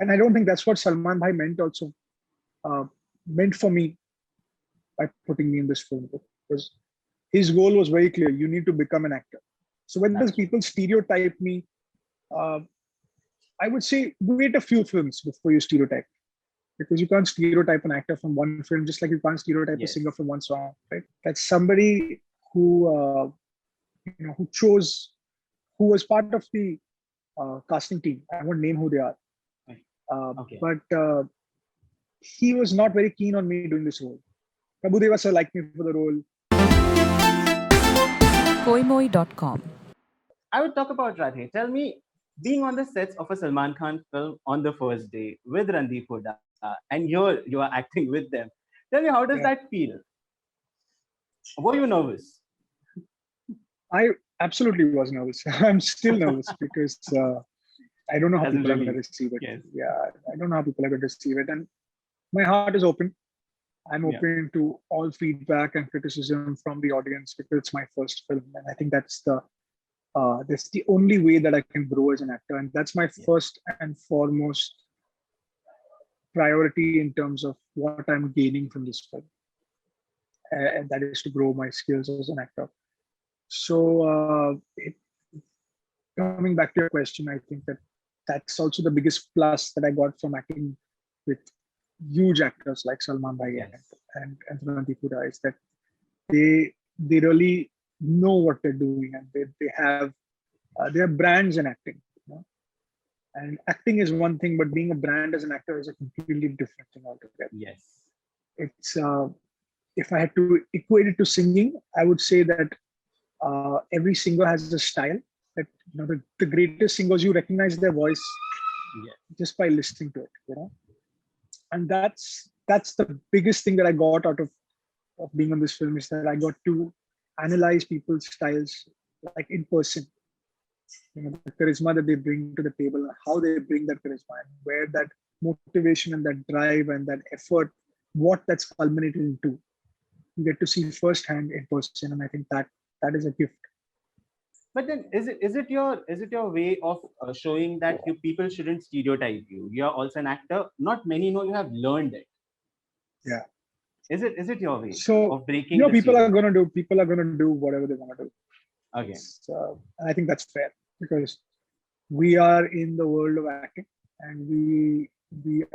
And I don't think that's what Salman Bhai meant also, meant for me by putting me in this film. Because his goal was very clear. You need to become an actor. So when does people stereotype me? Uh, I would say wait a few films before you stereotype, because you can't stereotype an actor from one film, just like you can't stereotype a singer from one song, right? That's somebody who chose, who was part of the casting team. I won't name who they are, but he was not very keen on me doing this role. Prabhudeva sir liked me for the role. Koimoi.com. I would talk about Radhe. Tell me, being on the sets of a Salman Khan film on the first day with Randeep Hooda, and you are acting with them. Tell me, how does that feel? Were you nervous? I absolutely was nervous. I'm still nervous because I don't know how people are going to receive it. Yes. Yeah, I don't know how people are going to receive it. And my heart is open. I'm open to all feedback and criticism from the audience because it's my first film. And I think that's the only way that I can grow as an actor. And that's my first and foremost priority in terms of what I'm gaining from this film. And that is to grow my skills as an actor. So coming back to your question, I think that's also the biggest plus that I got from acting with huge actors like Salman Bhai and Randeep Hooda is that they really know what they're doing, and they have brands in acting. You know? And acting is one thing, but being a brand as an actor is a completely different thing altogether. Yes, it's if I had to equate it to singing, I would say that every singer has a style. That the greatest singers, you recognize their voice just by listening to it. And that's the biggest thing that I got out of being on this film, is that I got to analyze people's styles like in person. The charisma that they bring to the table, how they bring that charisma, and where that motivation and that drive and that effort, what that's culminated into, you get to see firsthand in person, and I think that is a gift. But then, is it your way of showing that people shouldn't stereotype you? You are also an actor. Not many know you have learned it. Yeah. Is it your way of breaking? People are gonna do whatever they want to do. Okay. So I think that's fair, because we are in the world of acting, and we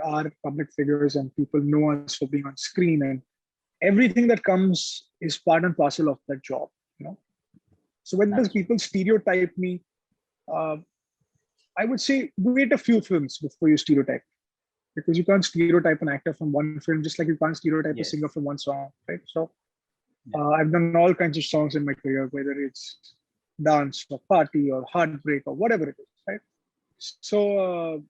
are public figures, and people know us for being on screen, and everything that comes is part and parcel of that job. So when does people stereotype me? I would say wait a few films before you stereotype, because you can't stereotype an actor from one film, just like you can't stereotype a singer from one song, right? So I've done all kinds of songs in my career, whether it's dance or party or heartbreak or whatever it is, right? So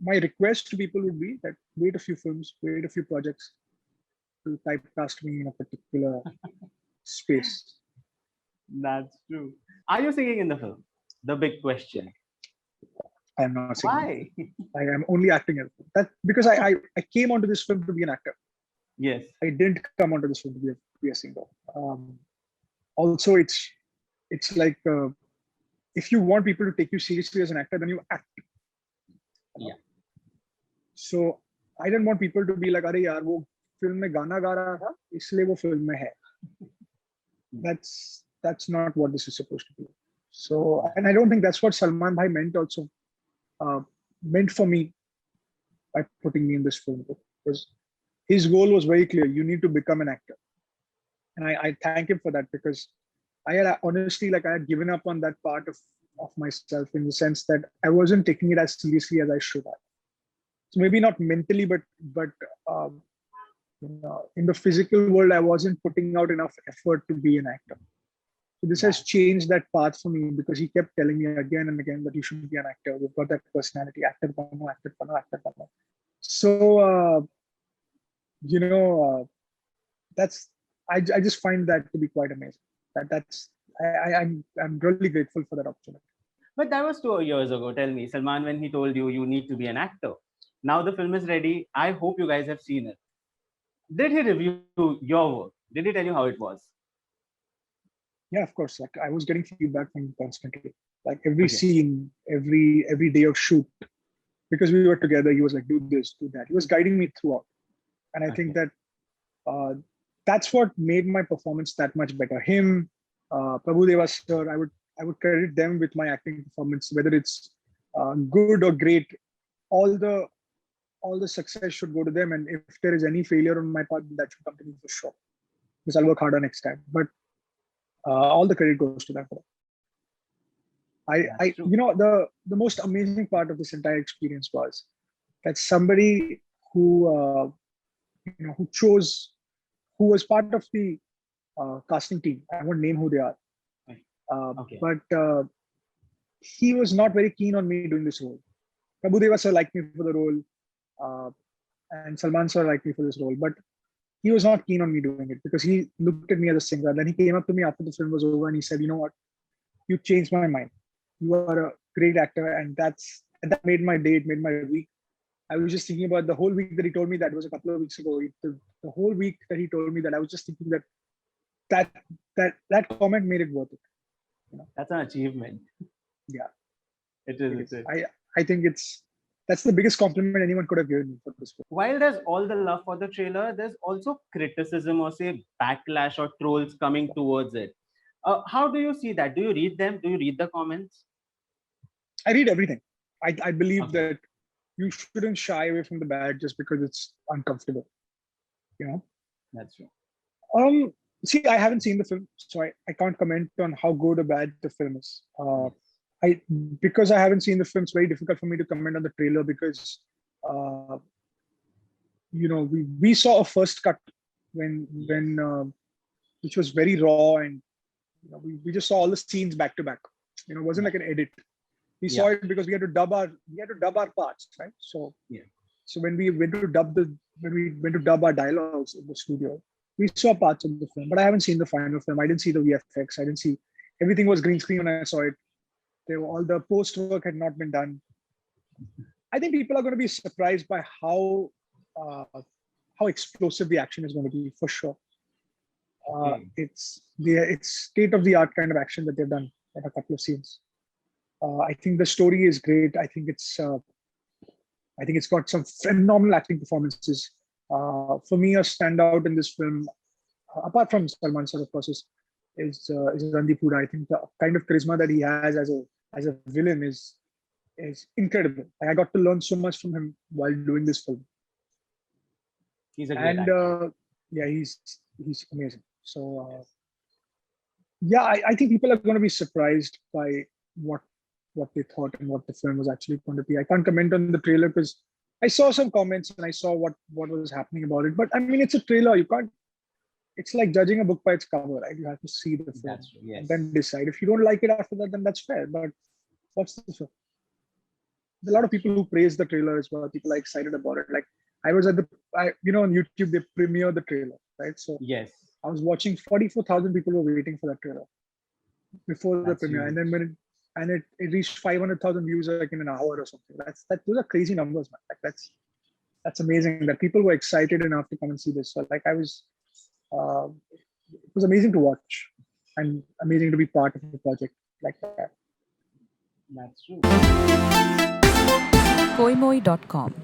my request to people would be that wait a few films, wait a few projects to typecast me in a particular space. That's true. Are you singing in the film? The big question. I am not singing. Why? I am only acting. That because I came onto this film to be an actor. Yes. I didn't come onto this film to be a singer. Also, it's like if you want people to take you seriously as an actor, then you act. Yeah. So I didn't want people to be like, "Arey yaar, wo film mein gana ga raha tha, isliye wo film mein hai." That's not what this is supposed to be. So, and I don't think that's what Salman Bhai meant also, meant for me by putting me in this film, because his goal was very clear. You need to become an actor. And I thank him for that, because I had honestly, I had given up on that part of myself, in the sense that I wasn't taking it as seriously as I should have. So maybe not mentally, but in the physical world, I wasn't putting out enough effort to be an actor. So this has changed that path for me, because he kept telling me again and again that you should be an actor. You've got that personality, actor bano, actor bano, actor bano. So, I just find that to be quite amazing. I'm really grateful for that opportunity. But that was 2 years ago. Tell me, Salman, when he told you need to be an actor. Now the film is ready. I hope you guys have seen it. Did he review your work? Did he tell you how it was? Yeah, of course. I was getting feedback from him constantly. Like every Okay. scene, every day of shoot, because we were together. He was like, do this, do that. He was guiding me throughout, and I think Okay. that that's what made my performance that much better. Him, Prabhu Deva sir, I would credit them with my acting performance, whether it's good or great. All the success should go to them, and if there is any failure on my part, that should come to me for sure, because I'll work harder next time. But all the credit goes to them. That's true. The most amazing part of this entire experience was that somebody who who chose, who was part of the casting team. I won't name who they are, Okay. but he was not very keen on me doing this role. Prabhu Deva sir liked me for the role, uh, and Salman sir liked me for this role, but he was not keen on me doing it because he looked at me as a singer. Then he came up to me after the film was over and he said, "You know what? You changed my mind. You are a great actor," and that made my day. It made my week. I was just thinking about the whole week that he told me that was a couple of weeks ago. The whole week that he told me that, I was just thinking that comment made it worth it. That's an achievement. Yeah, It is. It is. I think that's the biggest compliment anyone could have given me for this film. While there's all the love for the trailer, there's also criticism or say backlash or trolls coming towards it. How do you see that? Do you read them? Do you read the comments? I read everything. I believe Okay. that you shouldn't shy away from the bad just because it's uncomfortable. That's true. See, I haven't seen the film, so I can't comment on how good or bad the film is. Because I haven't seen the film, it's very difficult for me to comment on the trailer because we saw a first cut when which was very raw, and we just saw all the scenes back to back. It wasn't like an edit. We saw it because we had to dub our parts, right? So when we went to dub our dialogues in the studio, we saw parts of the film, but I haven't seen the final film. I didn't see the VFX. I didn't see, everything was green screen when I saw it. All the post work had not been done. I think people are going to be surprised by how explosive the action is going to be, for sure. It's state of the art kind of action that they've done in a couple of scenes. I think the story is great. I think it's got some phenomenal acting performances. For me, a standout in this film, apart from Salman sir, of course, is Randeep Hooda. I think the kind of charisma that he has as a villain is incredible. I got to learn so much from him while doing this film. He's a great actor. He's amazing. So I think people are going to be surprised by what they thought and what the film was actually going to be. I can't comment on the trailer because I saw some comments and I saw what was happening about it. But I mean, it's a trailer. You can't. It's like judging a book by its cover, right? You have to see the film and then decide. If you don't like it after that, then that's fair. But what's the film? There's a lot of people who praise the trailer as well. People are excited about it. Like I was at on YouTube, they premiere the trailer, right? So I was watching, 44,000 people were waiting for that trailer before the premiere. Huge. And then it reached 500,000 views like in an hour or something. Those are crazy numbers, man. Like that's amazing that people were excited enough to come and see this. So like it was amazing to watch and amazing to be part of the project like that. That's true. Koimoi.com